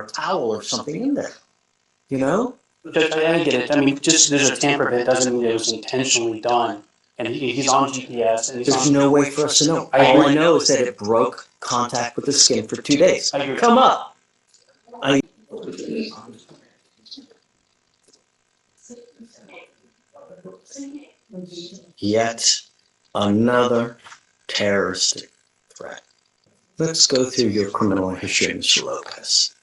a towel or something in there. You know? Judge, I get it. I mean, just there's a tamper bit doesn't mean it was intentionally done. And he's on GPS. And there's no way for us to know. All I know is that it broke contact with the skin for 2 days. Come up. Yet another terroristic threat. Let's go through your criminal history, Mr. Lopez.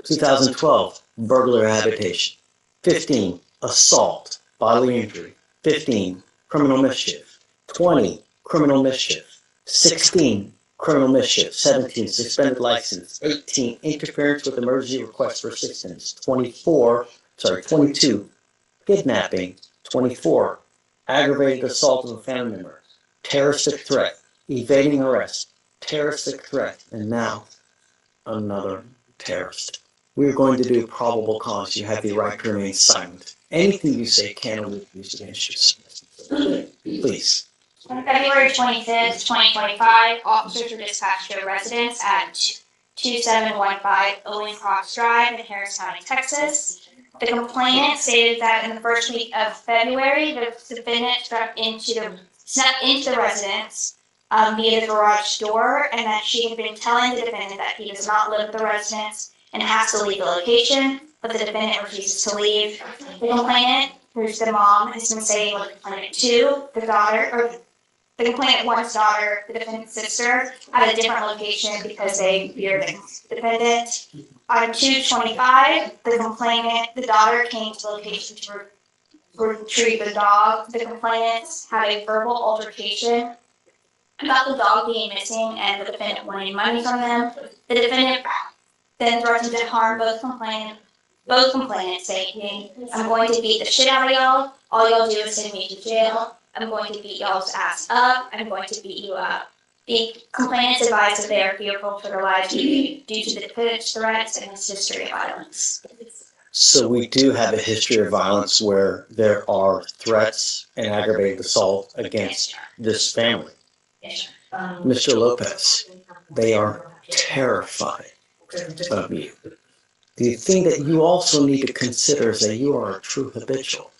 2012, burglary habitation. 15, assault, bodily injury. 15, criminal mischief. 20, criminal mischief. 16, criminal mischief. 17, suspended license. 18, interference with emergency request for assistance. 22, kidnapping. 24, aggravated assault of a family member. Terroristic threat, evading arrest. Terroristic threat, and now another terrorist. We're going to do probable cause. You have the right to remain silent. Anything you say can be used against you. Please. On February 25th, 2025, officers were dispatched to a residence at 2715 Owen Cross Drive in Harris County, Texas. The complainant stated that in the first week of February, the defendant snuck into the residence via the garage door, and that she had been telling the defendant that he does not live at the residence and has to leave the location, but the defendant refuses to leave. The complainant, who's the mom, has been staying with the complainant two, the daughter, or the complainant one's daughter, the defendant's sister, at a different location because they fear the defendant. On 2/25, the daughter came to the location to retrieve the dog. The complainants had a verbal altercation about the dog being missing and the defendant wanting money from them. The defendant then threatened to harm both complainants, saying, "I'm going to beat the shit out of y'all. All y'all do is send me to jail. I'm going to beat y'all's ass up. I'm going to beat you up." The complainants advised that they are fearful for their lives due to the defendant's threats and his history of violence. So we do have a history of violence where there are threats and aggravated assault against this family. Mr. Lopez, they are terrified of you. The thing that you also need to consider is that you are a true habitual.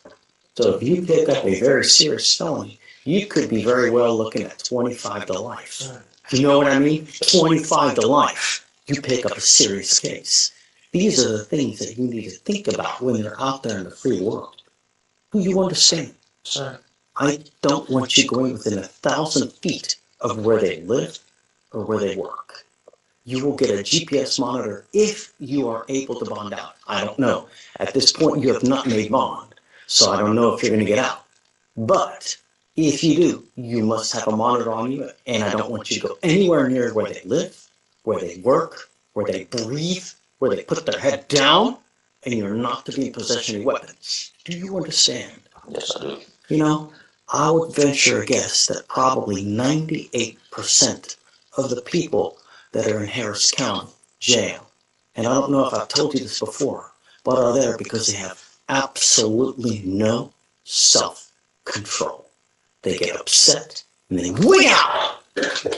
So if you pick up a very serious felony, you could be very well looking at 25 to life. You know what I mean? 25 to life. You pick up a serious case. These are the things that you need to think about when you're out there in the free world. Do you understand? Sir. I don't want you going within 1,000 feet of where they live or where they work. You will get a GPS monitor if you are able to bond out. I don't know. At this point, you have not made bond, so I don't know if you're going to get out. But if you do, you must have a monitor on you, and I don't want you to go anywhere near where they live, where they work, where they breathe, where they put their head down, and you're not to be in possession of weapons. Do you understand? Yes, I do. You know, I would venture a guess that probably 98% of the people that are in Harris County jail, and I don't know if I've told you this before, but are there because they have absolutely no self-control. They get upset and they wig out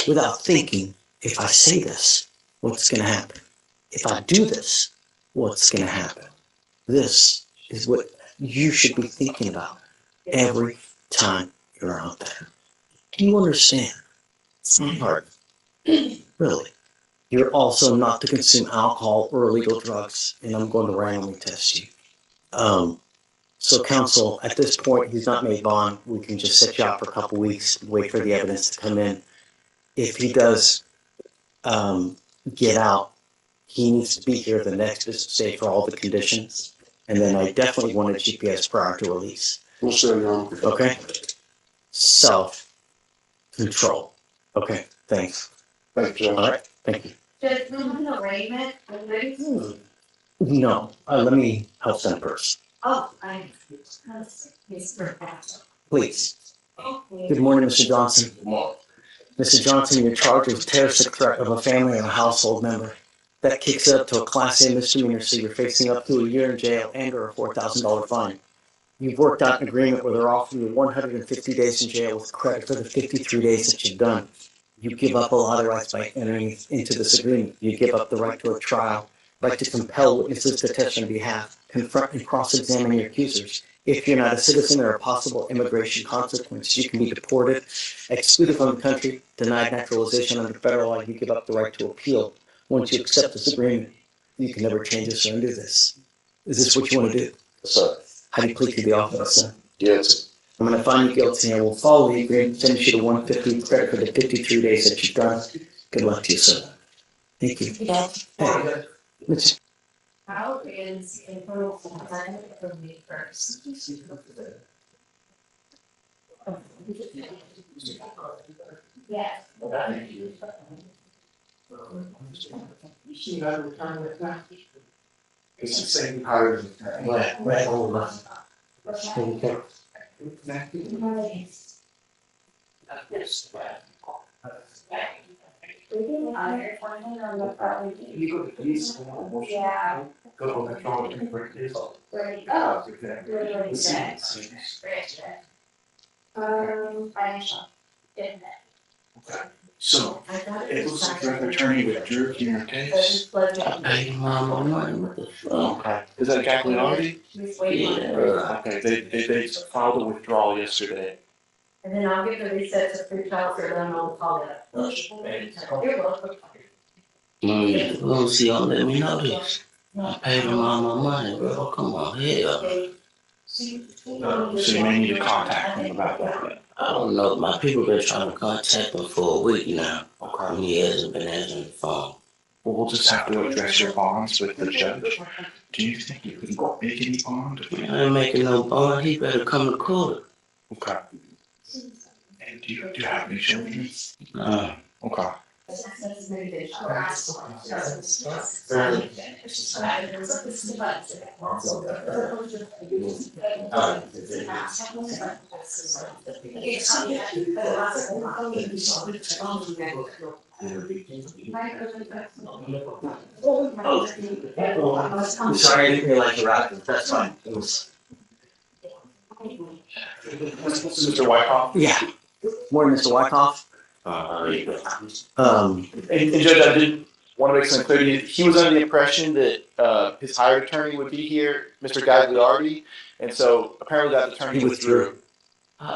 without thinking, if I say this, what's going to happen? If I do this, what's going to happen? This is what you should be thinking about every time you're out there. Do you understand? It's not hard. Really. You're also not to consume alcohol or illegal drugs, and I'm going to randomly test you. So counsel, at this point, he's not made bond. We can just set you out for a couple weeks, wait for the evidence to come in. If he does get out, he needs to be here the next business day for all the conditions. And then I definitely want a GPS prior to release. We'll send you on. Okay? Self-control. Okay, thanks. Thank you, John. All right, thank you. Does the arraignment? No, let me help them first. Oh, Please. Good morning, Mr. Johnson. Good morning. Mr. Johnson, you're charged with terroristic threat of a family and a household member. That kicks up to a Class A misdemeanor, so you're facing up to a year in jail and or a $4,000 fine. You've worked out an agreement where they're offering you 150 days in jail with credit for the 53 days that you've done. You give up a lot of rights by entering into this agreement. You give up the right to a trial, right to compel witnesses to testify on your behalf, confront and cross-examine your accusers. If you're not a citizen, there are possible immigration consequences. You can be deported, excluded from the country, denied naturalization under federal law. You give up the right to appeal. Once you accept this agreement, you can never change this or undo this. Is this what you want to do? Yes, sir. How do you plead to the office, sir? Guilty. I'm going to find you guilty and I will follow the agreement, send you the 150 credit for the 53 days that you've done. Good luck to you, sir. Thank you. Hey, Mitch. How is April time from me first? Yeah. It's the same part of the Right, hold on. You go to police. Yeah. Go back on to where it is. Really sad. Financial. So, it looks like your attorney withdrew in your case. Hey, mom, what the fuck? Okay. Is that Gagliardi? Yeah. Okay, they filed a withdrawal yesterday. And then I'll get the reset to free trial for them, I'll call it up. You're welcome. Well, see, don't let me know this. I paid them all my money, bro. Come on, hell. So you may need to contact them about that. I don't know. My people been trying to contact him for a week now. And he hasn't been answering the phone. Well, we'll just have to address your bonds with the judge. Do you think you can make any bond? I ain't making no bond. He better come to court. Okay. And do you have any children? No. Okay. I'm sorry, I didn't realize you're out. That's fine. Mr. Wyckoff? Yeah. Morning, Mr. Wyckoff. And Judge, I did want to make some clarity. He was under the impression that his hired attorney would be here, Mr. Gagliardi, and so apparently that attorney withdrew.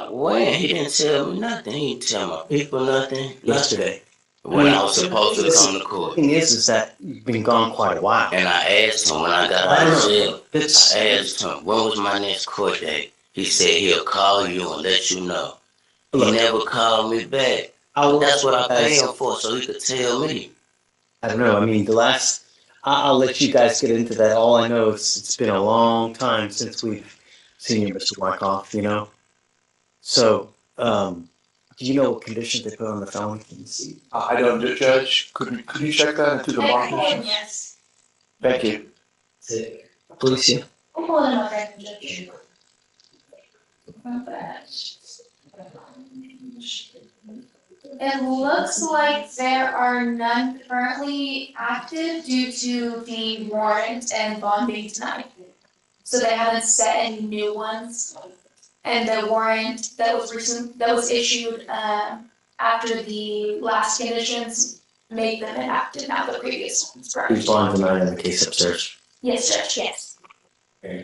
When? He didn't tell me nothing. He didn't tell my people nothing. Yesterday. When I was supposed to come to court. The thing is that you've been gone quite a while. And I asked him when I got out of jail. I asked him, when was my next court date? He said he'll call you and let you know. He never called me back. That's what I paid him for, so he could tell me. I don't know. I mean, I'll let you guys get into that. All I know is it's been a long time since we've seen you, Mr. Wyckoff, you know? So, do you know what conditions they put on the felony? I don't, Judge. Could you check that into the bond conditions? Yes. Thank you. Policia. We'll pull them up right now, Judge. It looks like there are none currently active due to the warrant and bond being denied. So they haven't set any new ones. And the warrant that was issued after the last conditions made them inactive, not the previous ones. Who's bond denied in the case upstairs? Yes, Judge, yes.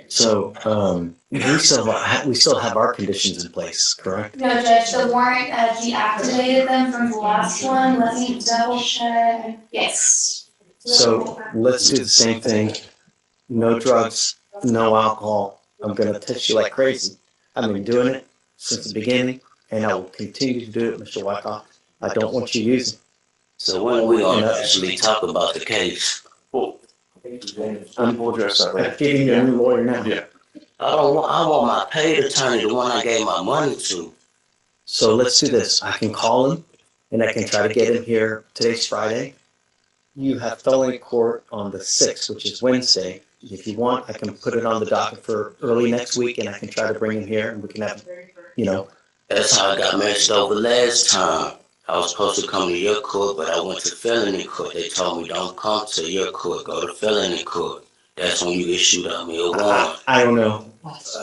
So, we still have our conditions in place, correct? No, Judge, the warrant deactivated them from the last one. Let me double check. Yes. So let's do the same thing. No drugs, no alcohol. I'm gonna test you like crazy. I've been doing it since the beginning, and I will continue to do it, Mr. Wyckoff. I don't want you using. So when are we gonna actually talk about the case? Well, we'll address that later. Getting your new lawyer now. Yeah. I want my paid attorney, the one I gave my money to. So let's do this. I can call him, and I can try to get him here. Today's Friday. You have felony court on the 6th, which is Wednesday. If you want, I can put it on the docket for early next week, and I can try to bring him here, and we can have, you know. That's how I got messed over last time. I was supposed to come to your court, but I went to felony court. They told me don't come to your court, go to felony court. That's when you issued me a warrant. I don't know.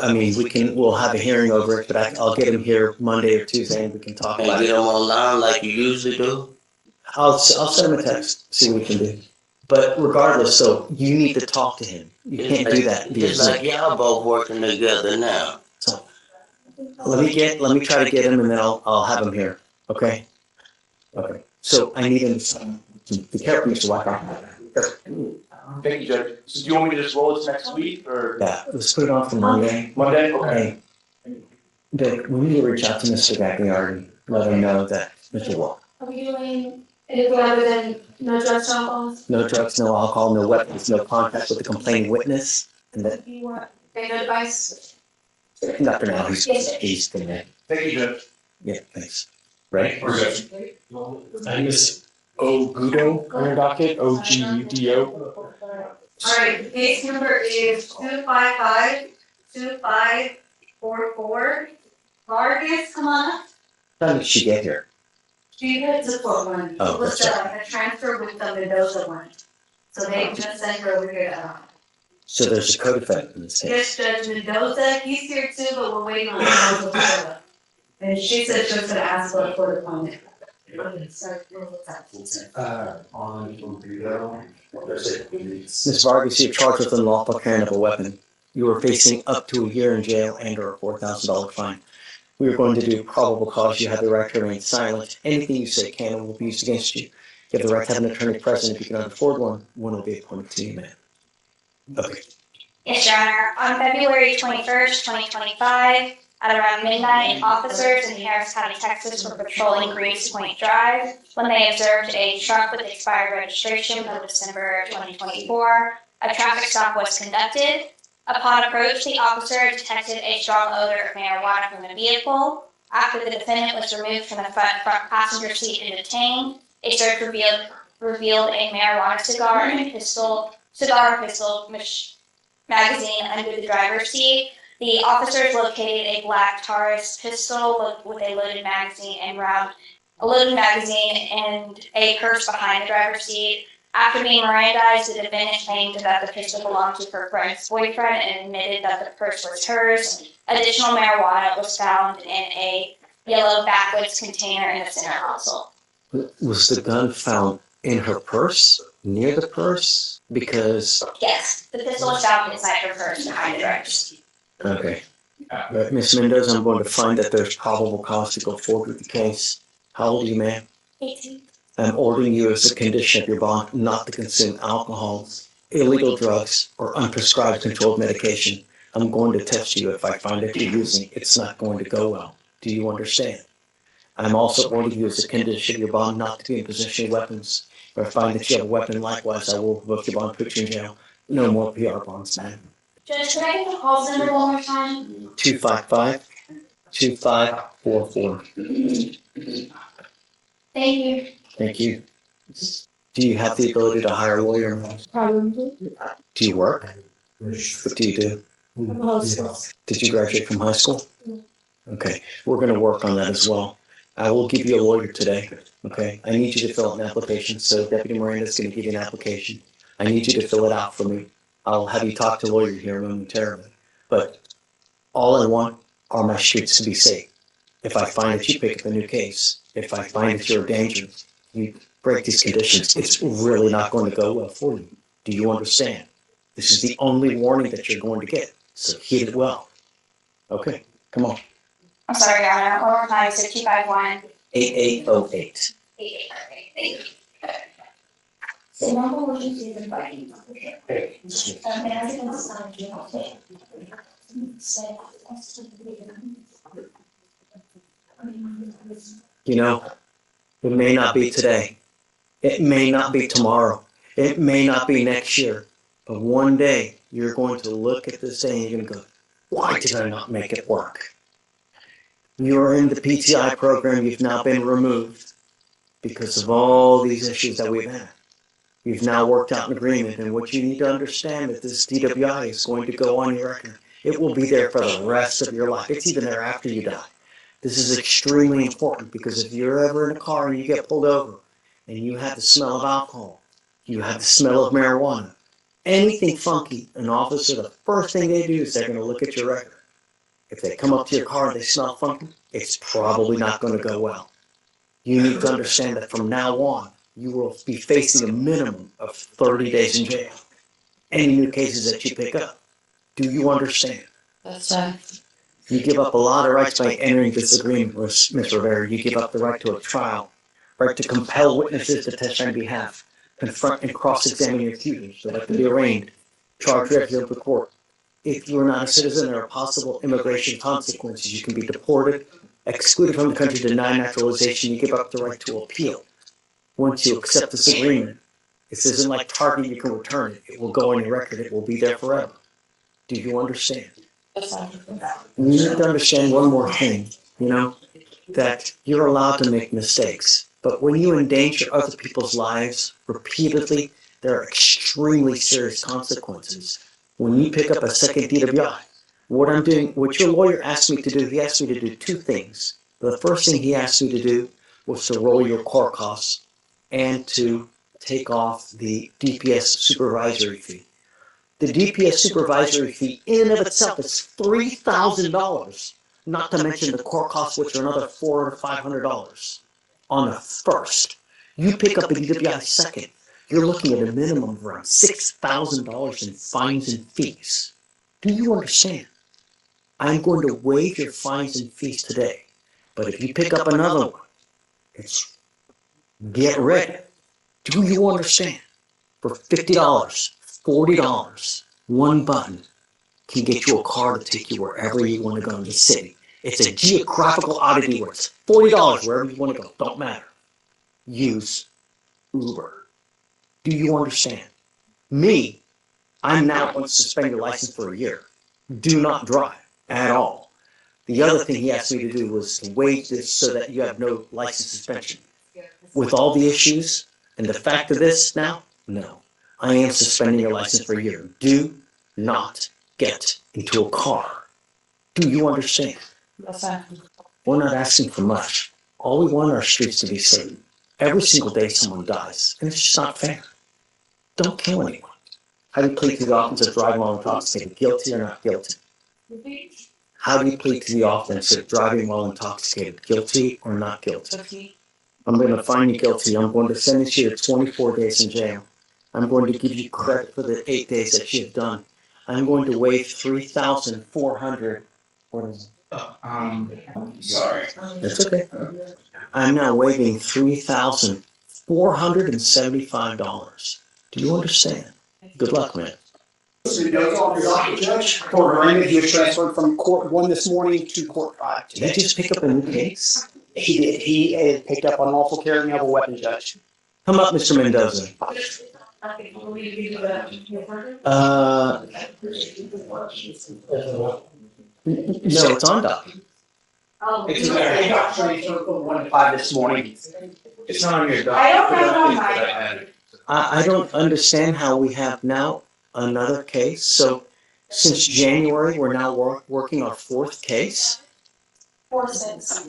I mean, we'll have a hearing over it, but I'll get him here Monday or Tuesday and we can talk And about get it. them online like you usually do? I'll send him a text, see what we can do. But regardless, so you need to talk to him. You can't do that via Just like Zoom. y'all both working together now. So let me try to get him and then I'll have him here. Okay? Okay. So I need him to be careful, Mr. Wyckoff. Thank you, Judge. So do you want me to just roll this next week or Yeah, let's put it on for Monday. Monday? Okay. Hey, Vic, we need to reach out to Mr. Gagliardi and let him know that Mr. Wall. Are we doing anything other than no drugs, no alcohol? No drugs, no alcohol, no weapons, no contact with the complaining witness, and that You want, they no device? not for now, he's gonna, Thank you, Judge. yeah, thanks. Right? We're good. I think it's Ogudo on your docket, Ogudo. All right, case number is 255-2544. Vargas, come on up. How did she get here? She had the court one. Oh, It was that's a transfer with the Mendoza one. So they just sent her over here to, So there's a co-defendant in this case. yes, Judge Mendoza, he's here too, but we're waiting on Mendoza to show up. And she said she was gonna ask for a court appointment. Sorry, what's that? Ms. Vargas, you're charged with unlawful carrying of a weapon. You are facing up to a year in jail and or a $4,000 fine. We are going to do probable cause. You have the right to remain silent. Anything you say can and will be used against you. You have the right to have an attorney present. If you cannot afford one, one will be appointed to you, ma'am. Okay. Yes, Your Honor. On February 21st, 2025, at around midnight, officers in Harris County, Texas were patrolling Greens Point Drive when they observed a truck with expired registration from December 2024. A traffic stop was conducted. Upon approach, the officer detected a strong odor of marijuana from the vehicle. After the defendant was removed from the front passenger seat and detained, a search revealed a marijuana cigar and pistol magazine under the driver's seat. The officers located a black Taurus pistol with a loaded magazine and a purse behind the driver's seat. After being Mirandized, the defendant claimed that the pistol belonged to her friend's boyfriend and admitted that the purse was hers. Additional marijuana was found in a yellow backwoods container in the center console. Was the gun found in her purse? Near the purse? Because... Yes, the pistol was found inside her purse behind the driver's seat. Okay. Ms. Mendoza, I'm going to find that there's probable cause to go forward with the case. How old are you, ma'am? 18. I'm ordering you as a condition of your bond not to consume alcohol, illegal drugs, or unprescribed controlled medication. I'm going to test you. If I find that you're using it, it's not going to go well. Do you understand? I'm also ordering you as a condition of your bond not to be in possession of weapons. If I find that you have a weapon, likewise, I will revoke your bond, put you in jail. No more PR bonds, man. Judge, can I get the call number one more time? 255-2544. Thank you. Thank you. Do you have the ability to hire a lawyer? Probably. Do you work? What do you do? Did you graduate from high school? Okay, we're gonna work on that as well. I will give you a lawyer today, okay? I need you to fill out an application, so Deputy Miranda's gonna give you an application. I need you to fill it out for me. I'll have you talk to a lawyer here momentarily. But all I want are my streets to be safe. If I find that you pick up a new case, if I find that you're a danger, you break these conditions, it's really not going to go well for you. Do you understand? This is the only warning that you're going to get, so heed it well. Okay, come on. I'm sorry, Your Honor. One more time, so 251. 8808. 8808. Thank you. So number one is inviting. You know, it may not be today. It may not be tomorrow. It may not be next year. But one day, you're going to look at this day and you're going to go, why did I not make it work? You're in the PTI program. You've now been removed because of all these issues that we've had. You've now worked out an agreement, and what you need to understand that this DWI is going to go on your record. It will be there for the rest of your life. It's even there after you die. This is extremely important because if you're ever in a car and you get pulled over and you have the smell of alcohol, you have the smell of marijuana, anything funky, an officer, the first thing they do is they're going to look at your record. If they come up to your car and they smell funky, it's probably not going to go well. You need to understand that from now on, you will be facing a minimum of 30 days in jail. Any new cases that you pick up. Do you understand? That's right. You give up a lot of rights by entering this agreement with Ms. Rivera. You give up the right to a trial, right to compel witnesses to testify on behalf, confront and cross-examine your accusers, the right to be arraigned, charge regularly with the court. If you are not a citizen, there are possible immigration consequences. You can be deported, excluded from the country, denied naturalization. You give up the right to appeal. Once you accept this agreement, this isn't like Target, you can return it. It will go on your record. It will be there forever. Do you understand? You need to understand one more thing, that you're allowed to make mistakes. But when you endanger other people's lives repeatedly, there are extremely serious consequences. When you pick up a second DWI, what your lawyer asked me to do, he asked me to do two things. The first thing he asked me to do was to roll your court costs and to take off the DPS supervisory fee. The DPS supervisory fee in and of itself is $3,000, not to mention the court costs, which are another $400 to $500 on the first. You pick up a DWI second, you're looking at a minimum of around $6,000 in fines and fees. Do you understand? I'm going to waive your fines and fees today, but if you pick up another one, it's get ready. Do you understand? For $50, $40, one button can get you a car to take you wherever you want to go in the city. It's a geographical oddity where it's $40 wherever you want to go. Don't matter. Use Uber. Do you understand? Me, I'm now going to suspend your license for a year. Do not drive at all. The other thing he asked me to do was to waive this so that you have no license suspension. With all the issues and the fact of this now, no. I am suspending your license for a year. Do not get into a car. Do you understand? We're not asking for much. All we want our streets to be safe. Every single day someone dies, and it's just not fair. Don't kill anyone. How do you plead to the offense of driving while intoxicated? Guilty or not guilty? How do you plead to the offense of driving while intoxicated? Guilty or not guilty? I'm going to find you guilty. I'm going to sentence you to 24 days in jail. I'm going to give you credit for the 8 days that you have done. I'm going to waive $3,400. Sorry. That's okay. I'm now waiving $3,475. Do you understand? Good luck, man. Judge, for arraignment, he was transferred from court 1 this morning to court 5 Did you today. just pick up a new case? He did. He had picked up unlawful carrying of a weapon, Judge. Come up, Mr. Mendoza. No, it's on doc. It's there. He got transferred from 1 to 5 this morning. It's not on your document. I don't have it on mine. I don't understand how we have now another case. So since January, we're now working our fourth case. 4 cents.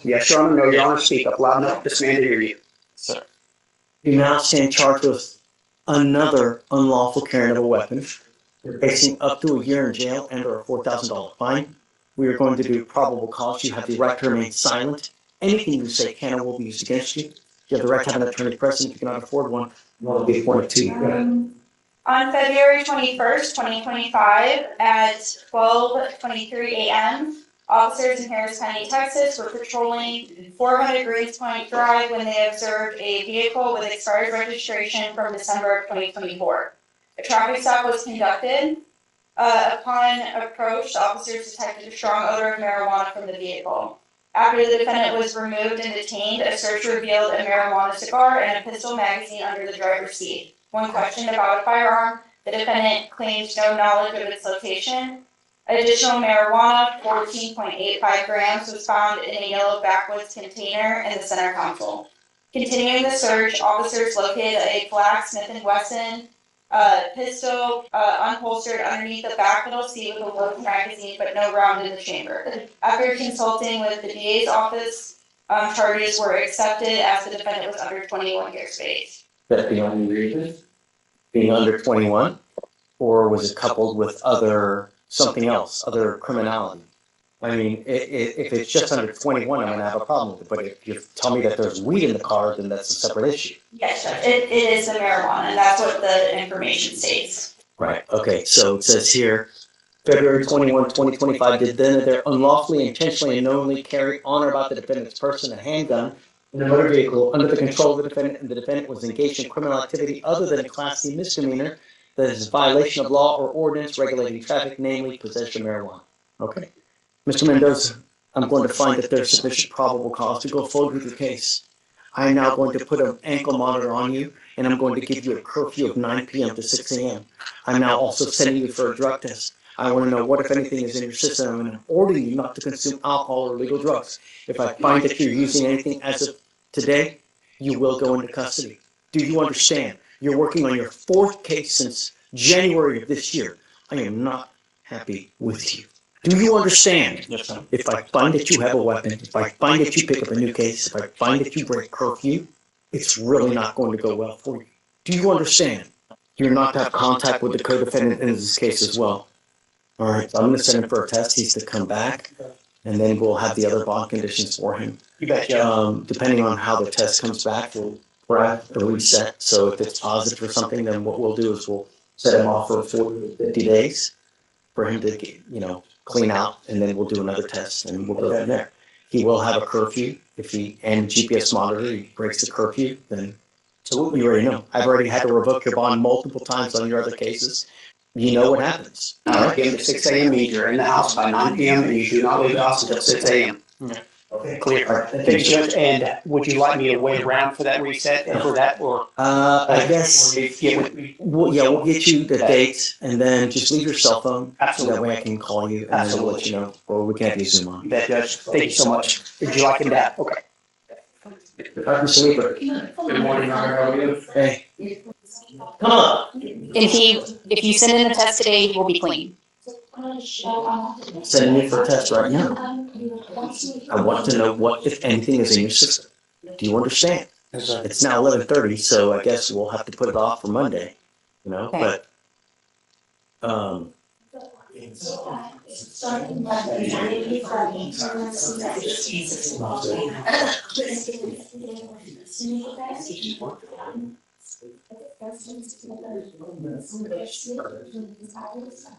Yes, Your Honor. No, Your Honor. Speak up loud enough. This man to hear you. Sir. You now stand charged with another unlawful carrying of a weapon. You're facing up to a year in jail and or a $4,000 fine. We are going to do probable cause. You have the right to remain silent. Anything you say can or will be used against you. You have the right to have an attorney present. If you cannot afford one, one will be appointed to you. Go ahead. On February 21st, 2025, at 12:23 a.m., officers in Harris County, Texas were patrolling 400 Greens Point Drive when they observed a vehicle with expired registration from December of 2024. A traffic stop was conducted. Upon approach, officers detected a strong odor of marijuana from the vehicle. After the defendant was removed and detained, a search revealed a marijuana cigar and a pistol magazine under the driver's seat. When questioned about a firearm, the defendant claims no knowledge of its location. Additional marijuana, 14.85 grams, was found in a yellow backwoods container in the center console. Continuing the search, officers located a black Smith & Wesson pistol unholstered underneath the back middle seat with a loaded magazine, but no round in the chamber. After consulting with the DA's office, charges were accepted as the defendant was under 21 years of age. That the only reason? being under 21, or was it coupled with something else, other criminality? I mean, if it's just under 21, I'm going to have a problem with it. But if you tell me that there's weed in the car, then that's a separate issue. Yes, Judge, it is the marijuana, and that's what the information states. Right. Okay. So it says here, February 21, 2025, did then there unlawfully, intentionally, and knowingly carry on or about the defendant's person a handgun in a motor vehicle under the control of the defendant, and the defendant was engaged in criminal activity other than a Class C misdemeanor that is a violation of law or ordinance regulating traffic, namely possession of marijuana. Okay. Mr. Mendoza, I'm going to find that there's sufficient probable cause to go forward with your case. I am now going to put an ankle monitor on you, and I'm going to give you a curfew of 9 p.m. to 6 a.m. I'm now also sending you for a drug test. I want to know what, if anything, is in your system, and I'm ordering you not to consume alcohol or illegal drugs. If I find that you're using anything as of today, you will go into custody. Do you understand? You're working on your 4th case since January of this year. I am not happy with you. Do you understand? Yes, sir. If I find that you have a weapon, if I find that you pick up a new case, if I find that you break curfew, it's really not going to go well for you. Do you understand? You're not to have contact with the co-defendant in this case as well. All right, so I'm going to send him for a test. He's to come back, and then we'll have the other bond conditions for him. You bet, Joe. Depending on how the test comes back, we're at a reset. So if it's positive for something, then what we'll do is we'll set him off for 40 to 50 days for him to get, clean out, and then we'll do another test, and we'll go from there. He will have a curfew. And GPS monitor, he breaks the curfew, then you already know. I've already had to revoke your bond multiple times on your other cases. You know what happens. 9 p.m. to 6 a.m. means you're in the house by 9 p.m. and you do not leave the house until 6 a.m. Okay. Clear. Thank you, Judge. And would you like me to wait around for that reset and for that, or? I guess, we'll get you the date, and then just leave your cell phone. Absolutely. That way I can call you, and then we'll let you know, or we can have you Zoom on. You bet, Judge. Thank you so much. Would you like him to? Okay. Mr. Weaver. Good morning, Your Honor. How are you? Hey. Come on. If you send in the test today, he will be clean. Sending me for a test right now. I want to know what, if anything, is in your system. Do you understand? Yes, sir. It's now 11:30, so I guess we'll have to put it off for Monday, Okay. but,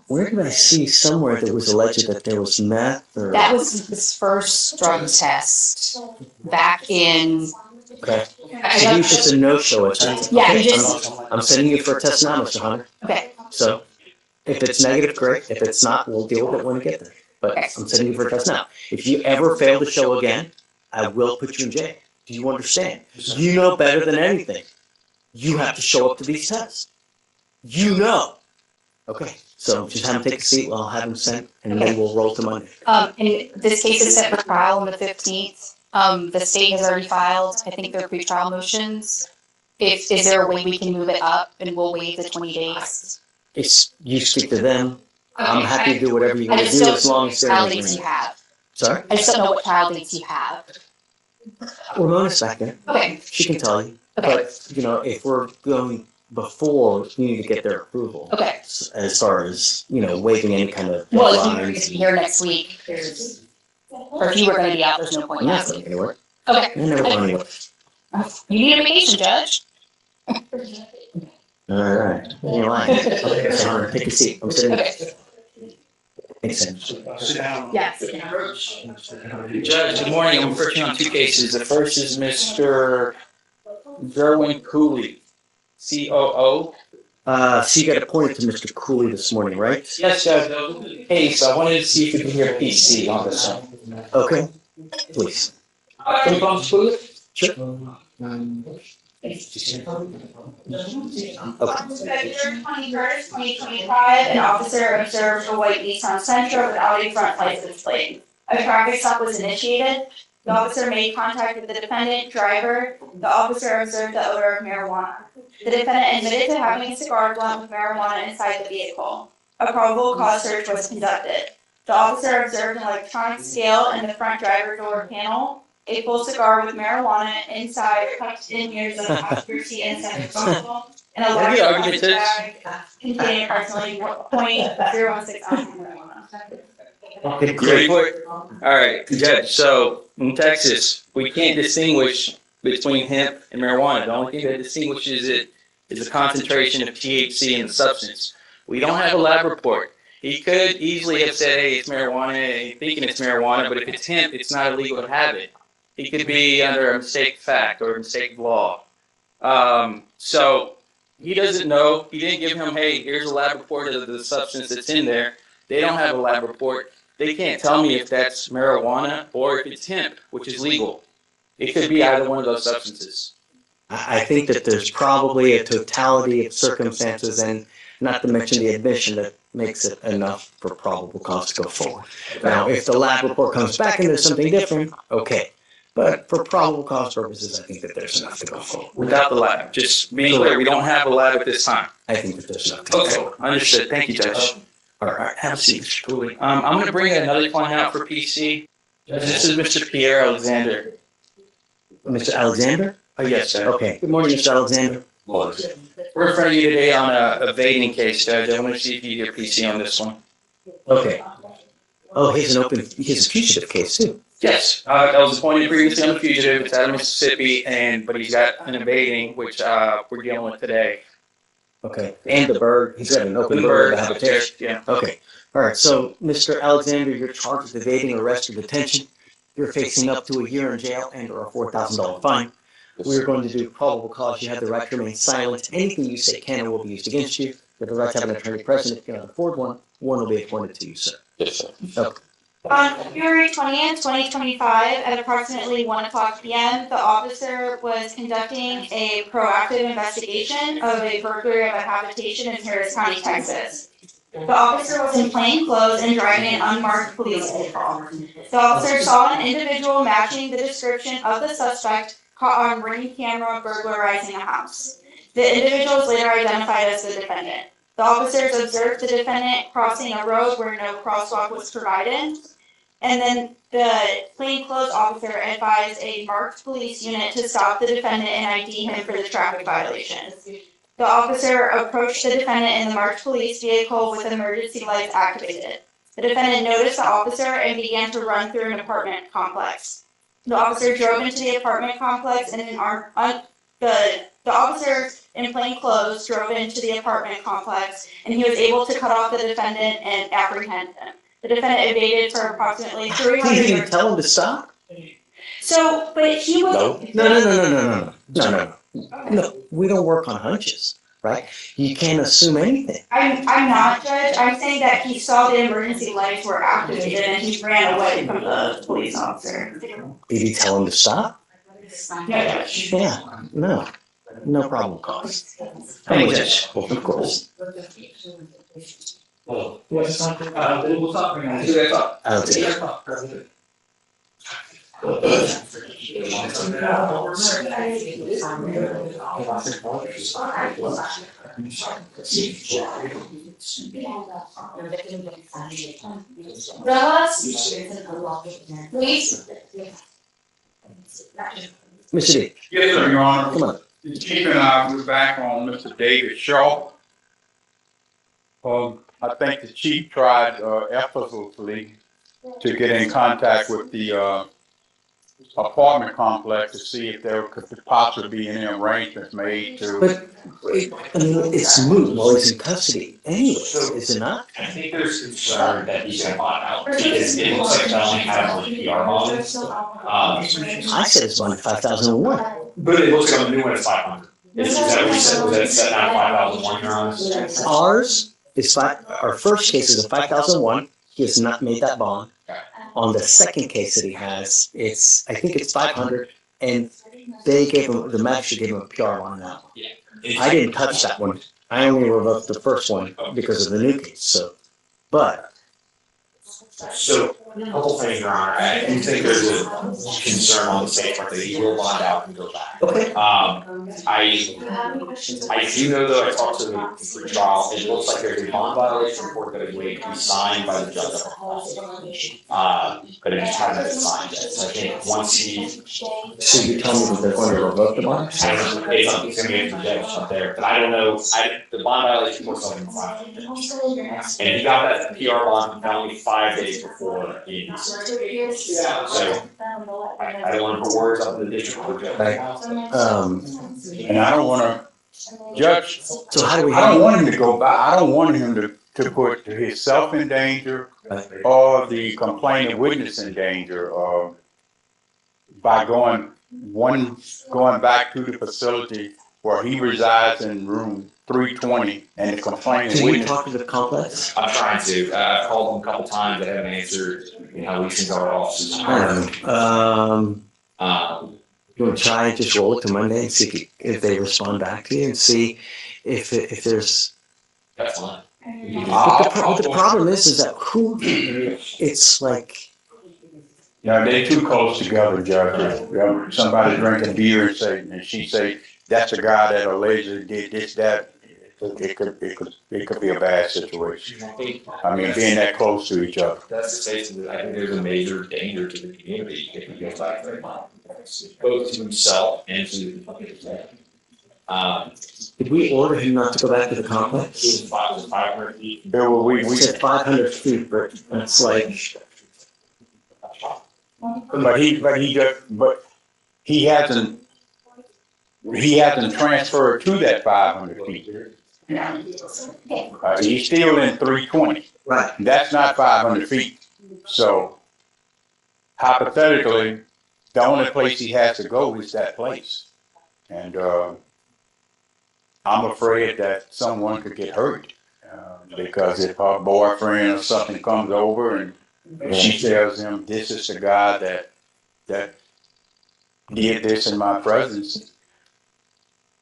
where did I see somewhere that was alleged that there was meth or? That was his first drug test back in. Okay. So he was just a no-show at that. Yeah, Okay, he just. I'm sending you for a test now, Mr. Hunter. Okay. So if it's negative, great. If it's not, we'll deal with it when we get there. But Okay. I'm sending you for a test now. If you ever fail to show again, I will put you in jail. Do you understand? You know better than anything. You have to show up to these tests. You know. Okay. So just have him take a seat. I'll have him sent, and then we'll roll to Monday. And this case is set for trial on the 15th. The state has already filed, I think, their pretrial motions. Is there a way we can move it up and we'll waive the 20 days? You speak to them. I'm happy to do whatever you I want to just do don't as long as they're trial in dates you agreement. have. Sorry? I just don't know what trial dates you have. Ramona's back there. Okay. She can tell you. Okay. But, if we're going before, you need to get their approval. Okay. As far as, waiving any kind of Well, if you're going deadlines. to be here next week, or if you were going to be out, there's no point I'm in not asking. going anywhere. Okay. I'm never going anywhere. You need a vacation, Judge. All right. You're lying. Okay, so Hunter, take a seat. I'm sitting. Okay. Makes sense. Sit down. Yes. Judge, good morning. I'm referring on 2 cases. The first is Mr. Gerwin Cooley, COO. So you got appointed to Mr. Cooley this morning, right? Yes, Judge. Hey, so I wanted to see if we can hear PC on this one. Okay. Please. Can you call Mr. Cooley? Sure. February 21st, 2025, an officer observed a white Nissan Sentra without a front license plate. A traffic stop was initiated. The officer made contact with the defendant, driver. The officer observed the odor of marijuana. The defendant admitted to having a cigar blunt with marijuana inside the vehicle. A probable cause search was conducted. The officer observed an electronic scale in the front driver door panel, a full cigar with marijuana inside tucked in near the passenger seat and center console, and a Yeah, large the plastic argument is- bag containing approximately 0.016 ounces of marijuana. Okay, You ready for it? All right, Judge. So in Texas, we can't distinguish between hemp and marijuana. The only thing that distinguishes it is the concentration of THC in the substance. We don't have a lab report. He could easily have said, "Hey, it's marijuana," and thinking it's marijuana, but if it's hemp, it's not illegal to have it. He could be under a mistake of fact or a mistake of law. So he doesn't know. He didn't give him, "Hey, here's a lab report of the substance that's in there." They don't have a lab report. They can't tell me if that's marijuana or if it's hemp, which is legal. It could be either one of those substances. I think that there's probably a totality of circumstances, and not to mention the admission, that makes it enough for probable cause to go forward. Now, if the lab report comes back and there's something different, okay. But for probable cause purposes, I think that there's enough to go forward. Without the lab, just being clear, we don't have a lab at this time. I think that there's enough to go Okay, forward. understood. Thank you, Judge. All right. Have a seat, Mr. Cooley. I'm going to bring another client out for PC. This is Mr. Pierre Alexander. Mr. Alexander? Oh, yes, sir. Okay. Good morning, Mr. Alexander. We're in front of you today on a evading case, Judge. I want to see if you hear PC on this one. Okay. Oh, he has a fugitive case too. Yes, I was appointed previously on the fugitive. It's out of Mississippi, but he's got an evading, which we're dealing with today. Okay. And the bird, he's got an open The bird bird, habitation. yeah. Okay. All right. So, Mr. Alexander, you're charged with evading arrest or detention. You're facing up to a year in jail and or a $4,000 fine. We're going to do probable cause. You have the right to remain silent. Anything you say can and will be used against you. You have the right to have an attorney present. If you cannot afford one, one will be appointed to you, sir. Yes, sir. Okay. On February 20th, 2025, at approximately 1:00 p.m., the officer was conducting a proactive investigation of a burglary of a habitation in Harris County, Texas. The officer was in plain clothes and driving an unmarked police vehicle. The officer saw an individual matching the description of the suspect caught on ring camera burglarizing a house. The individual was later identified as the defendant. The officers observed the defendant crossing a road where no crosswalk was provided, and then the plainclothes officer advised a marked police unit to stop the defendant and ID him for the traffic violation. The officer approached the defendant in the marked police vehicle with emergency lights activated. The defendant noticed the officer and began to run through an apartment complex. The officer drove into the apartment complex and the officer in plain clothes drove into the apartment complex, and he was able to cut off the defendant and apprehend him. The defendant evaded for approximately 300 Did you yards. tell him to stop? So, but he was. No, we don't work on hunches, right? You can't assume anything. I'm not, Judge. I'm saying that he saw the emergency lights were activated and he ran away from the police officer. Did you tell him to stop? No, Judge. Yeah, no problem, cause. Thank you, Judge. Of course. We'll stop right now. Alexander. Please. Mr. D, Yes, sir, Your Honor. come on. The chief and I were back on Mr. David Shaw. I think the chief tried effortlessly to get in contact with the apartment complex to see if there could possibly be any arrangements made to. But it's moot while he's in custody anyways, is it not? I think there's concern that he's gonna bond out, because it looks like John had on PR bonds. I said it's bond 5,001. But it looks like on the new one it's 500. Is that what you said, was that set down 5,001, Your Honor? Ours is our first case is a 5,001. He has not made that bond. On the second case that he has, I think it's 500, and the magistrate gave him a PR on that one. I didn't touch that one. I only revoked the first one because of the new case, so, but So, a couple things, Your Honor. I do think there's a concern on the state part that he will bond out and go back. Okay. I do know though, I talked to the pre-trial, it looks like there's a bond violation report that is waiting to be signed by the judge. But it just hasn't been signed yet. So I think once he. So you tell me that they're going to revoke the bond? It's gonna be into the judge up there, but I don't know, the bond violation report's only been filed. And he got that PR bond only 5 days before he. So, I don't want to put words up in the district court judge. And I don't wanna, Judge, So how do we? I don't want him to go back, I don't want him to put himself in danger or the complainant witness in danger, or by going back to the facility where he resides in room 320 and the complainant Can you witness. talk to the complex? I'm trying to, I've called them a couple times, they haven't answered, you know, how these things are at offices. You want to try and just roll it to Monday and see if they respond back to you and see if there's. That's fine. The problem is that it's like. No, they too close together, Judge. Somebody drinking beer and she say, that's the guy that allegedly did this, that. It could be a bad situation. I mean, being that close to each other. That's the case, I think there's a major danger to the community if he goes back there. Both to himself and to the public. Did we order him not to go back to the complex? It was 500 feet. Yeah, well, We said 500 feet, but that's like. But he hasn't transferred to that 500 feet. He's still in 320. Right. That's not 500 feet. So hypothetically, the only place he has to go is that place. And I'm afraid that someone could get hurt because if her boyfriend or something comes over and she tells him, this is the guy that did this in my presence,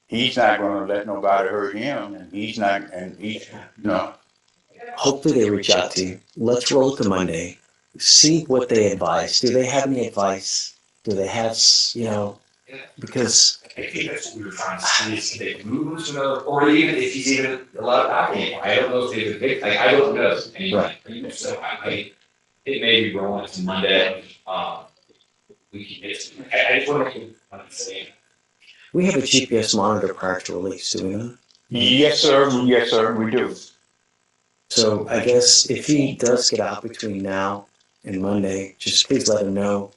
he's not going to let nobody hurt him, and he's no. Hopefully they reach out to you. Let's roll it to Monday. See what they advise. Do they have any advice? Do they have, because. I think that's what we were trying to see, is if they move him to another, or even if he's even allowed back anymore. I don't know if they would pick, like, I don't know. Right. So it may be rolling to Monday. We can get, I just want to understand. We have a GPS monitor prior to release, do we not? Yes, sir. Yes, sir. We do. So I guess if he does get out between now and Monday, just please let him know.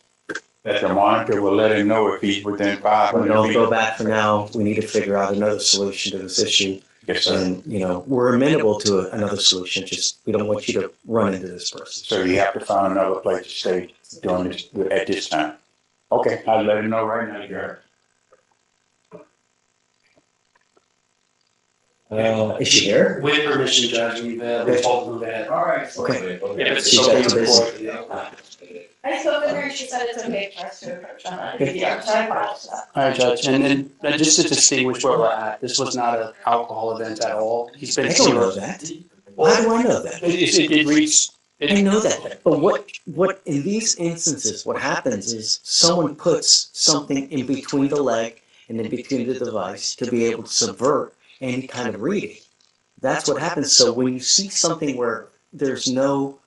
That the monitor will let him know if he's within 500 Don't feet. go back for now. We need to figure out another solution to this issue. Yes, sir. And, we're amenable to another solution. Just, we don't want you to run into this person. So you have to find another place to stay during this, at this time. Okay, I'll let him know right now, Gary. Is she here? With permission, Judge, we've told them that. All right. Okay. If it's She's okay got with to the court. I spoke with her, she said it's okay for us to approach on that. Okay. Yeah, so I apologize. All right, Judge, and then just to distinguish where we're at, this was not an alcohol event at all. He's been. I don't know that. How do I know that? It reads. I know that, but what in these instances, what happens is someone puts something in between the leg and in between the device to be able to subvert any kind of reading. That's what happens. So when you see something where there's no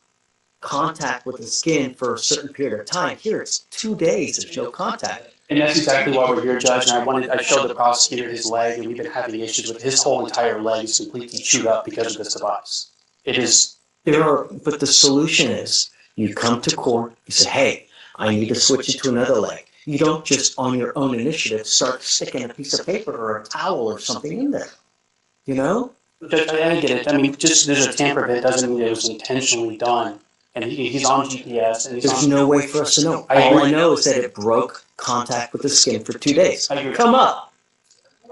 contact with the skin for a certain period of time, here it's 2 days of no contact. And that's exactly why we're here, Judge, and I showed the prosecutor his leg, and we've been having issues with his whole entire leg is completely chewed up because of this device. It is. But the solution is you come to court, you say, hey, I need to switch it to another leg. You don't just on your own initiative start sticking a piece of paper or a towel or something in there. Judge, I get it. I mean, just there's a tamper bit doesn't mean it was intentionally done. And he's on GPS. And There's no way for us to know. All I know is that it broke contact with the skin for 2 days. Come up.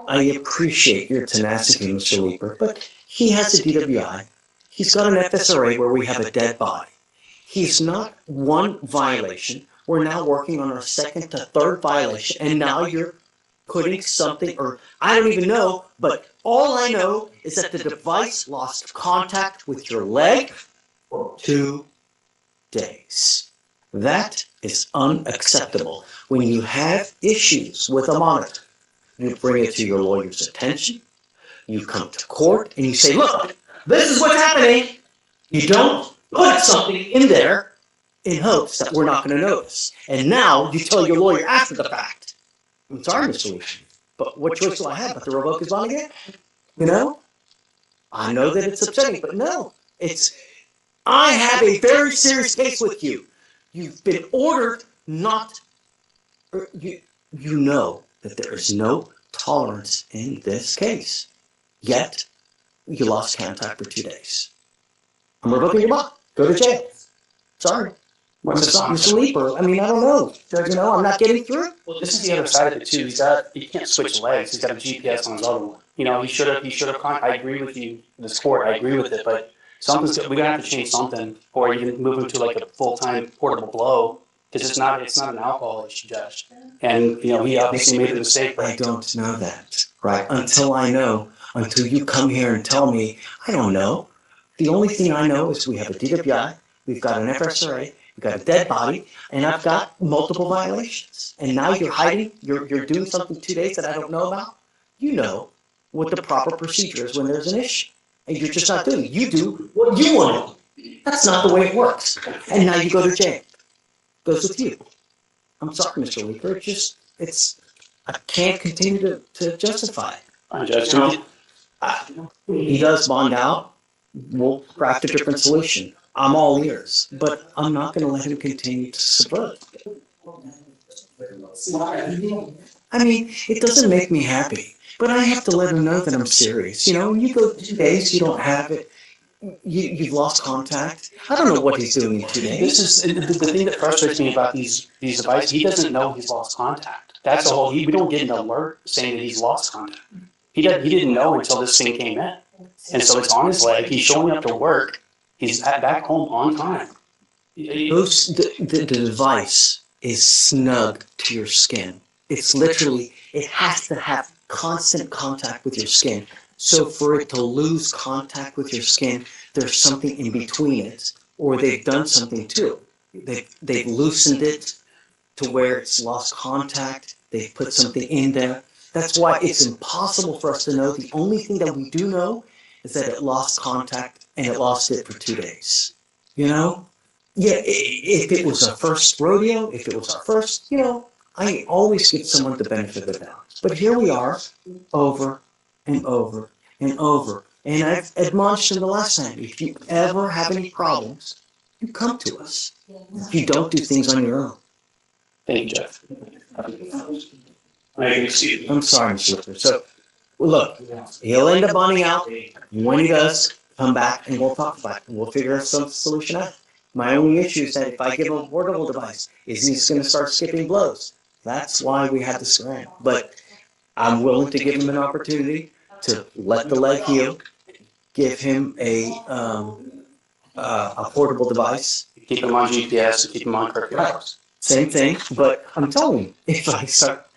I appreciate your tenacity, Mr. Leeper, but he has a DWI. He's got an FSRA where we have a dead body. He's not one violation. We're now working on our second to third violation, and now you're putting something, or I don't even know, but all I know is that the device lost contact with your leg for 2 days. That is unacceptable. When you have issues with a monitor, you bring it to your lawyer's attention, you come to court, and you say, look, this is what's happening. You don't put something in there in hopes that we're not going to notice. And now you tell your lawyer after the fact, I'm sorry, Mr. Lee, but what choice do I have but to revoke his bond again? You know? I know that it's upsetting, but no, I have a very serious case with you. You've been ordered not, you know that there is no tolerance in this case. Yet, you lost contact for 2 days. I'm revoking your bond. Go to jail. Sorry. Mr. Leeper, I mean, I don't know. You know, I'm not getting through. Well, this is the other side of it too. He can't switch legs. He's got a GPS on his other one. You know, he should have. I agree with you, this court. I agree with it, but we're gonna have to change something, or you can move him to like a full-time portable blow, because it's not an alcohol issue, Judge. And you know, he obviously made a mistake. I don't know that, right? Until you come here and tell me, I don't know. The only thing I know is we have a DWI, we've got an FSRA, we've got a dead body, and I've got multiple violations. And now you're hiding, you're doing something 2 days that I don't know about. You know what the proper procedure is when there's an issue. And you're just not doing it. You do what you want to do. That's not the way it works. And now you go to jail. Goes with you. I'm sorry, Mr. Leeper. I can't continue to justify it. He does bond out. We'll craft a different solution. I'm all ears, but I'm not going to let him continue to subvert. I mean, it doesn't make me happy, but I have to let him know that I'm serious. You know, when you go 2 days, you don't have it. You've lost contact. I don't know what he's doing in 2 days. This is the thing that frustrates me about these devices. He doesn't know he's lost contact. That's the whole. We don't get an alert saying that he's lost contact. He didn't know until this thing came in, and so it's on his leg. He's showing up to work. He's back home on time. The device is snug to your skin. It's literally, it has to have constant contact with your skin. So for it to lose contact with your skin, there's something in between it, or they've done something to it. They've loosened it to where it's lost contact. They've put something in there. That's why it's impossible for us to know. The only thing that we do know is that it lost contact, and it lost it for 2 days. You know? Yeah, if it was our first rodeo, if it was our first, you know, I always give someone the benefit of the doubt. But here we are, over and over and over. And I've admonished him the last time, if you ever have any problems, you come to us. If you don't do things on your own. Thank you, Jeff. I'm sorry, Mr. Lippert. So, look, he'll end up bonding out. When he does, come back and we'll talk about it. We'll figure some solution out. My only issue is that if I give him a portable device, is he's going to start skipping blows. That's why we had this grant. But I'm willing to give him an opportunity to let the leg heal, give him a portable device. Keep him on GPS, keep him on curfew hours. Same thing, but I'm telling you, if I start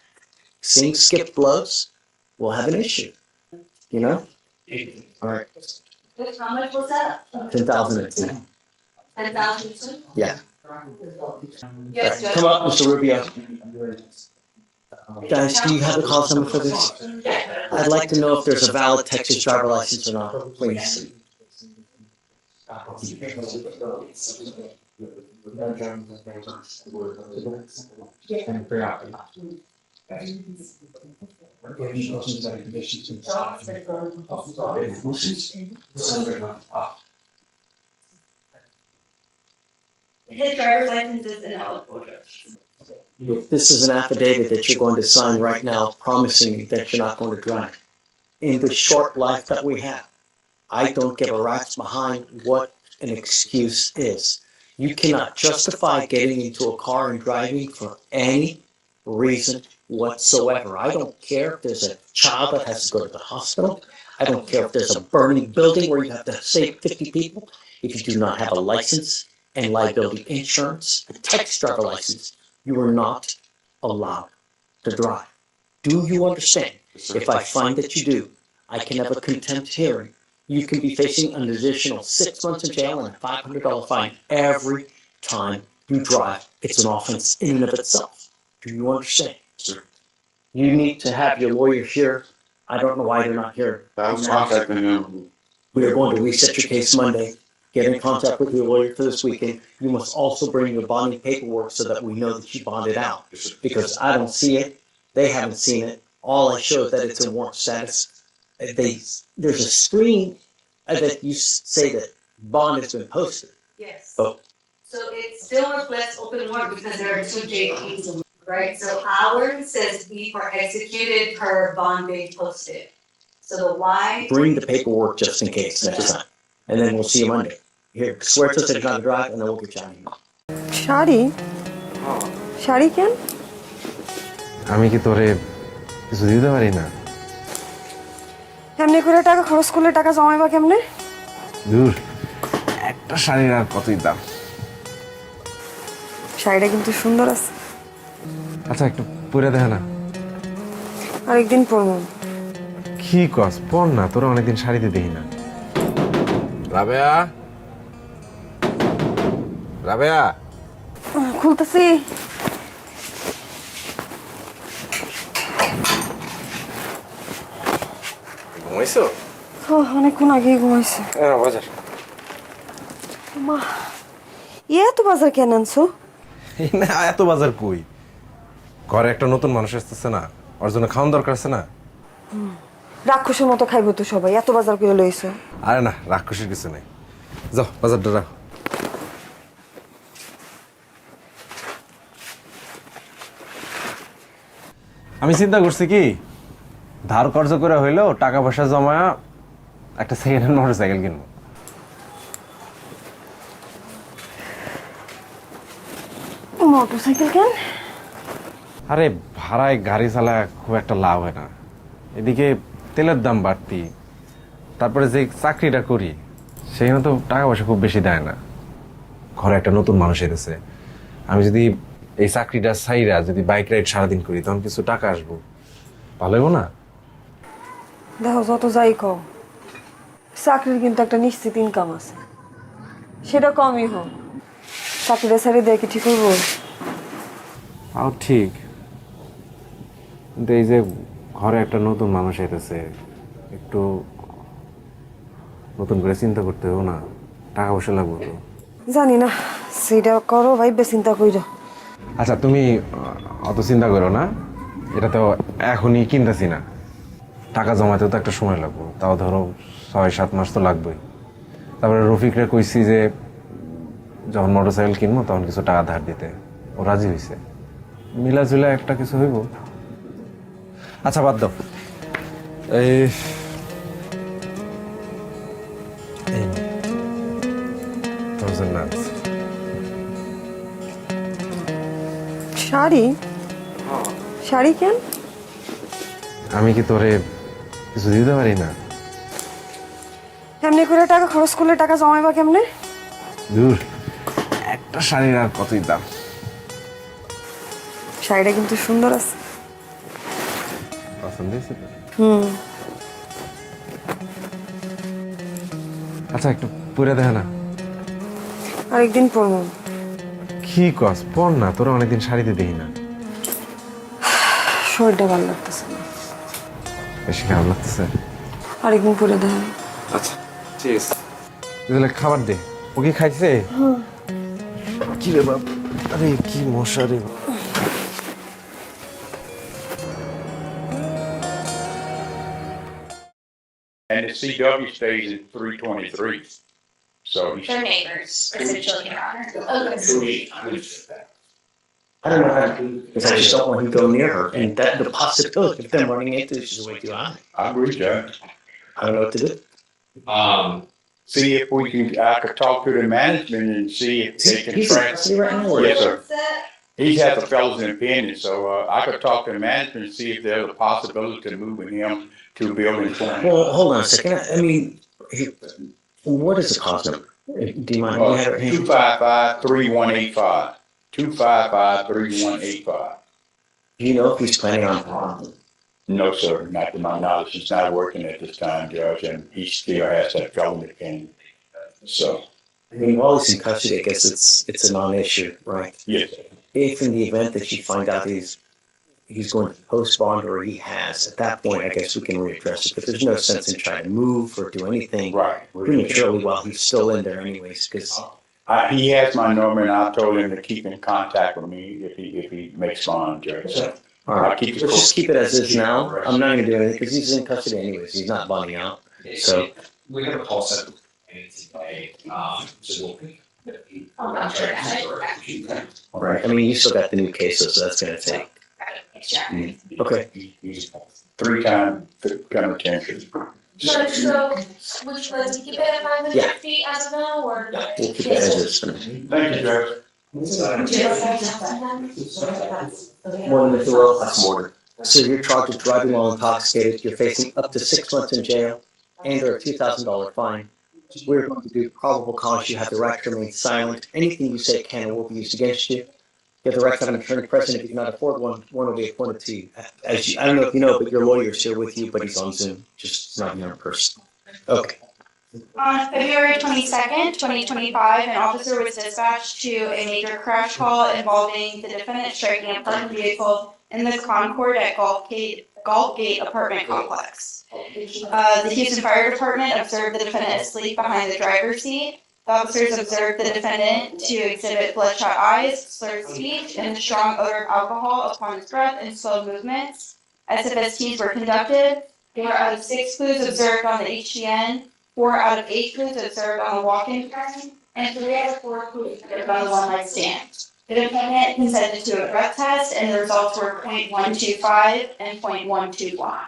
seeing skipped blows, we'll have an issue. You know? All right. How much was that? 10,010. 10,000? Yeah. Yes, Judge. Come up, Mr. Rubio. Guys, do you have the call number for this? I'd like to know if there's a valid Texas driver license or not, please. His driver's license is ineligible. This is an affidavit that you're going to sign right now, promising me that you're not going to drive. In the short life that we have, I don't give a rat's behind what an excuse is. You cannot justify getting into a car and driving for any reason whatsoever. I don't care if there's a child that has to go to the hospital. I don't care if there's a burning building where you have to save 50 people. If you do not have a license and liability insurance, a Texas driver license, you are not allowed to drive. Do you understand? If I find that you do, I can have a contempt hearing. You can be facing an additional 6 months in jail and a $500 fine every time you drive, it's an offense in and of itself. Do you understand? Sir. You need to have your lawyer here. I don't know why they're not here. I was contacting them. We are going to reset your case Monday. Get in contact with your lawyer for this weekend. You must also bring your bonding paperwork so that we know that you bonded out. Because I don't see it, they haven't seen it. All I show is that it's in warrant status. There's a screen that you say that bond has been posted. Yes. Oh. So it still reflects open warrant because there are two JPs, right? So ours says B for executed per bond being posted. So the Y. Bring the paperwork just in case next time. And then we'll see you Monday. Here, swear to us that you're not gonna drive, and then we'll get you out of here. Sari sari কেন? আমি কি তোরে কিছু দিতে পারি না? এমনি করে টাকা খরচ করলে টাকা জমাইবা কেমনে? দূর, একটা শাড়ির আর কতই দাম? শাড়িটা কিন্তু সুন্দর আছে। আচ্ছা একটু পরে দেখা না। আরেকদিন পরবো। কি কস? পর না, তোরা অনেকদিন শাড়িতে দেখি না। রাবেয়া, রাবেয়া, খুলতেছি। ঘুমাইছো? অনেকক্ষণ আগেই ঘুমাইছে। বাজার। মা, এত বাজার কেন আনছো? না, এত বাজার কই? ঘরে একটা নতুন মানুষ আসতেছে না, ওর জন্য খাওয়ান দরকার আছে না? রাক্ষসের মতো খাইবো তো সবাই, এত বাজার করে লইছো। আরে না, রাক্ষসের কিছু নাই। যাও বাজারটা রাখো। আমি চিন্তা করছি কি, ধার কর্জ করে হইলেও টাকা পয়সা জমায়া একটা সেকেন্ড হ্যান্ড মোটরসাইকেল কিনবো। মোটরসাইকেল কেন? আরে ভাড়ায় গাড়ি চালায় খুব একটা লাভ হয় না, এদিকে তেলের দাম বাড়তি, তারপরে যে চাকরিটা করি সেখানে তো টাকা পয়সা খুব বেশি দেয় না। ঘরে একটা নতুন মানুষ এসেছে, আমি যদি এই চাকরিটা ছাইরা যদি বাইক রাইড সারাদিন করি তখন কিছু টাকা আসবো, ভালো হইব না? দেখো যত যাই কও, চাকরির কিন্তু একটা নিশ্চিত ইনকাম আছে, সেটা কমই হোক। চাকরিটা ছেড়ে দেয় কি ঠিক হইব? তাও ঠিক, কিন্তু এই যে ঘরে একটা নতুন মানুষ এসেছে, একটু নতুন করে চিন্তা করতে হবে না, টাকা পয়সা লাগবে তো। জানি না, সেটা করো ভাইবে চিন্তা কইরো। আচ্ছা তুমি অত চিন্তা করো না, এটা তো এখনই কিনতেছি না, টাকা জমাতেও তো একটা সময় লাগবে, তাও ধরো 6-7 মাস তো লাগবেই। তারপরে রফিকরে কইছি যে যখন মোটরসাইকেল কিনবো তখন কিছু টাকা ধার দিতে, ও রাজি হয়েছে, মিলাজুলা একটা কিছু হইব। আচ্ছা বাদ দাও, এই শাড়ি শাড়ি কেন? আমি কি তোরে কিছু দিতে পারি না? এমনি করে টাকা খরচ করলে টাকা জমাইবা কেমনে? দূর, একটা শাড়ির আর কতই দাম? শাড়িটা কিন্তু সুন্দর আছে। পছন্দ হয়েছে তো? আচ্ছা একটু পরে দেখা না। আরেকদিন পরবো। কি কস? পর না, তোরা অনেকদিন শাড়িতে দেখি না। শরীরটা ভালো লাগতেছে না। বেশি খারাপ লাগতেছে? আরেকদিন পরে দেখা। আচ্ছা ঠিক আছে, তাহলে খাবার দে। ও কি খাইছে? কি রে বাপ, আরে কি মশা রে। And the CW stays at 323. So They're neighbors, essentially, Your Honor. I don't know how to do it, because I just don't want to go near her, and that the possibility of them running into this is way too high. I agree, Judge. I don't know what to do. See if we can, I could talk to the management and see if they can He's in track. custody right now, or? Yes, sir. He has a fellow's opinion, so I could talk to the management and see if there's a possibility of moving him to building 20. Well, hold on a second. I mean, what is the cost number? Do you mind? Do you have it handy? 255-3185. 255-3185. Do you know if he's planning on bond? No, sir, not to my knowledge. He's not working at this time, Judge, and he still has that felony opinion. So, I mean, while he's in custody, I guess it's a non-issue, right? Yes. If in the event that you find out he's going to post bond or he has, at that point, I guess we can readdress it. But there's no sense in trying to move or do anything Right. prematurely while he's still in there, anyways. Because He has my number, and I told him to keep in contact with me if he makes bond, Judge. So all right, keep it let's just cool. keep it as is now. I'm not going to do anything because he's in custody, anyways. He's not bonding out. So We have a call set today, so I'm sure that's right. I mean, you still got the new cases, so that's going to take. Okay. He's 3 times kind of attention. So, would you like to keep it at 500 Yeah. feet as of now, or? We'll keep it as is. Thank you, Judge. More than the that's more. So you're charged with driving while intoxicated. You're facing up to 6 months in jail and or a $2,000 fine. We're going to do probable cause. You have the right to remain silent. Anything you say can or will be used against you. You have the right to have an attorney present. If you cannot afford one, one will be appointed to you. I don't know if you know, but your lawyer's here with you, but he's on Zoom, just not here in person. Okay. On February 22nd, 2025, an officer was dispatched to a major crash call involving the defendant striking a parked vehicle in the Concord at Gate apartment complex. The Houston Fire Department observed the defendant asleep behind the driver's seat. The officers observed the defendant to exhibit bloodshot eyes, slurred speech, and a strong odor of alcohol upon his breath and slow movements. SFSTs were conducted. 4 out of 6 clues observed on the HDN, 4 out of 8 clues observed on the walk-in pattern, and 3 out of 4 clues observed on the one-night stand. The defendant consented to a breath test, and the results were .125 and .121.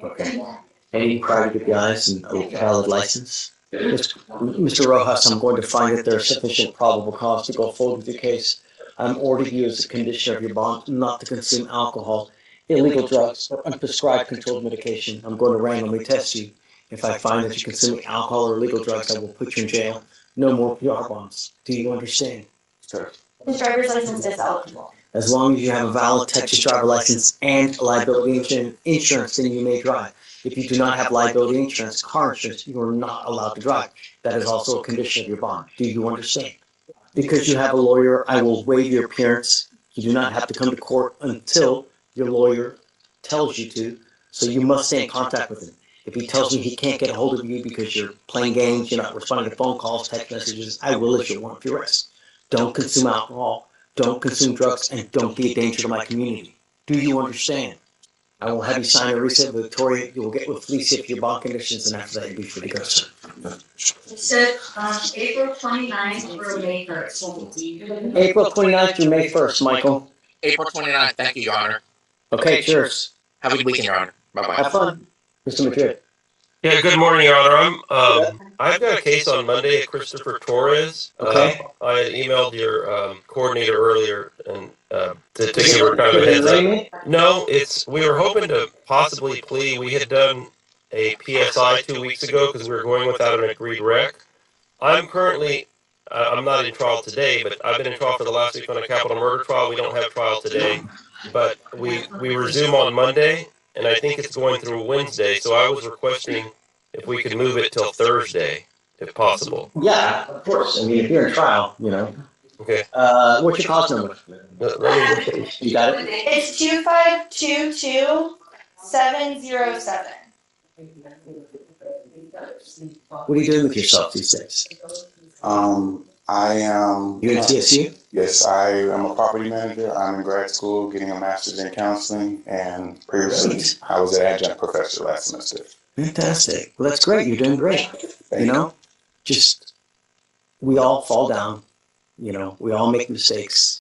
Okay. Any private APIs and a valid license? Mr. Rojas, I'm going to find that there is sufficient probable cause to go forward with your case. I'm ordering you as a condition of your bond not to consume alcohol, illegal drugs, or unprescribed controlled medication. I'm going to randomly test you. If I find that you're consuming alcohol or illegal drugs, I will put you in jail. No more PR bonds. Do you understand? Sure. His driver's license is eligible. As long as you have a valid Texas driver license and liability insurance, then you may drive. If you do not have liability insurance, car insurance, you are not allowed to drive. That is also a condition of your bond. Do you understand? Because you have a lawyer, I will waive your appearance. You do not have to come to court until your lawyer tells you to, so you must stay in contact with him. If he tells me he can't get a hold of you because you're playing games, you're not responding to phone calls, text messages, I will issue a warrant for your arrest. Don't consume alcohol, don't consume drugs, and don't be a danger to my community. Do you understand? I will have you sign a receipt with Victoria. You will get with Fleischer for your bond conditions, and after that, you'll be free to go, sir. So, April 29th or May 1st? April 29th through May 1st, Michael. April 29th. Thank you, Your Honor. Okay, cheers. Have a good weekend, Your Honor. Bye-bye. Have fun. Mr. Madrid. Yeah, good morning, Your Honor. I've got a case on Monday at Christopher Torres. Okay. I had emailed your coordinator earlier and to give her kind of a heads up. No, we were hoping to possibly plea. We had done a PSI 2 weeks ago because we were going without an agreed rec. I'm currently, I'm not in trial today, but I've been in trial for the last week on a capital murder trial. We don't have trial today, but we resume on Monday. And I think it's going through Wednesday, so I was requesting if we could move it till Thursday, if possible. Yeah, of course. I mean, if you're in trial, you know. Okay. What's your cause number? You got it? It's 2522707. What are you doing with yourself these days? I am. You in TSU? Yes, I am a property manager. I'm in grad school getting a master's in counseling, and previously I was an adjunct professor last semester. Fantastic. Well, that's great. You're doing great. You know, just we all fall down. You know, we all make mistakes.